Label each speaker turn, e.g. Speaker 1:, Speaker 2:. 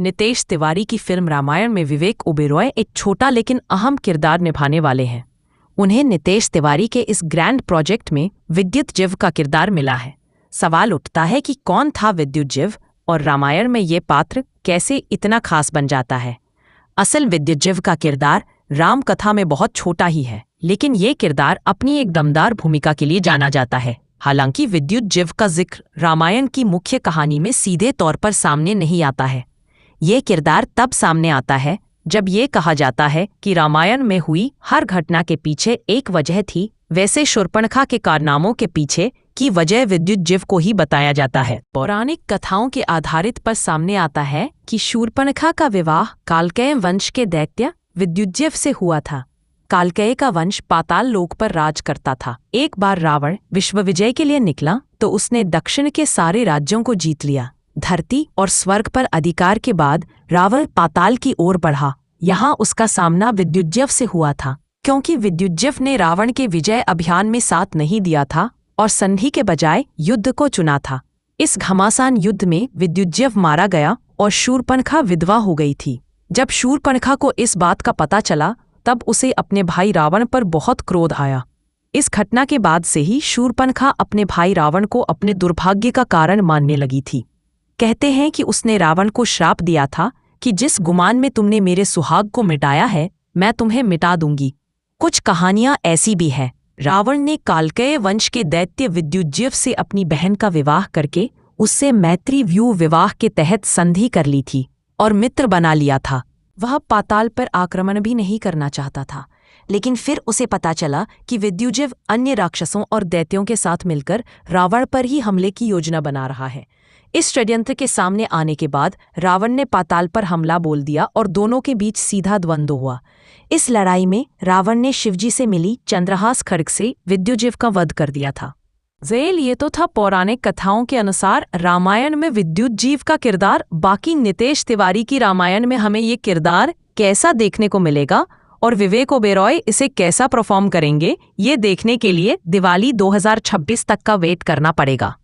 Speaker 1: नितेश तिवारी की फिल्म रामायण में विवेक ओबेरॉय एक छोटा लेकिन अहम किरदार निभाने वाले हैं। उन्हें नितेश तिवारी के इस ग्रैंड प्रोजेक्ट में विद्युत जीव का किरदार मिला है। सवाल उठता है कि कौन था विद्युत जीव और रामायण में ये पात्र कैसे इतना खास बन जाता है। असल विद्युत जीव का किरदार राम कथा में बहुत छोटा ही है, लेकिन ये किरदार अपनी एक दमदार भूमिका के लिए जाना जाता है। हालांकि विद्युत जीव का जिक्र रामायण की मुख्य कहानी में सीधे तौर पर सामने नहीं आता है। ये किरदार तब सामने आता है जब ये कहा जाता है कि रामायण में हुई हर घटना के पीछे एक वजह थी। वैसे शूर्पणखा के कारनामों के पीछे की वजह विद्युत जीव को ही बताया जाता है। पौराणिक कथाओं के आधारित पर सामने आता है कि शूर्पणखा का विवाह कालकेय वंश के दैत्य विद्युत जीव से हुआ था। कालकेय का वंश पाताल लोक पर राज करता था। एक बार रावण विश्व विजय के लिए निकला तो उसने दक्षिण के सारे राज्यों को जीत लिया। धरती और स्वर्ग पर अधिकार के बाद रावण पाताल की ओर बढ़ा। यहाँ उसका सामना विद्युत जीव से हुआ था, क्योंकि विद्युत जीव ने रावण के विजय अभियान में साथ नहीं दिया था और संधि के बजाय युद्ध को चुना था। इस घमासान युद्ध में विद्युत जीव मारा गया और शूर्पणखा विधवा हो गई थी। जब शूर्पणखा को इस बात का पता चला तब उसे अपने भाई रावण पर बहुत क्रोध आया। इस घटना के बाद से ही शूर्पणखा अपने भाई रावण को अपने दुर्भाग्य का कारण मानने लगी थी। कहते हैं कि उसने रावण को श्राप दिया था कि जिस गुमान में तुमने मेरे सुहाग को मिटाया है, मैं तुम्हें मिटा दूंगी। कुछ कहानियां ऐसी भी हैं। रावण ने कालकेय वंश के दैत्य विद्युत जीव से अपनी बहन का विवाह करके उससे मैत्री व्यू विवाह के तहत संधि कर ली थी और मित्र बना लिया था। वह पाताल पर आक्रमण भी नहीं करना चाहता था, लेकिन फिर उसे पता चला कि विद्युत जीव अन्य राक्षसों और दैत्यों के साथ मिलकर रावण पर ही हमले की योजना बना रहा है। इस षड्यंत्र के सामने आने के बाद रावण ने पाताल पर हमला बोल दिया और दोनों के बीच सीधा द्वंद्व हुआ। इस लड़ाई में रावण ने शिवजी से मिली चंद्रहास खड्ग से विद्युत जीव का वध कर दिया था। ये तो था पौराणिक कथाओं के अनुसार रामायण में विद्युत जीव का किरदार। बाकी नितेश तिवारी की रामायण में हमें ये किरदार कैसा देखने को मिलेगा और विवेक ओबेरॉय इसे कैसा परफॉर्म करेंगे, ये देखने के लिए दिवाली 2026 तक का वेट करना पड़ेगा।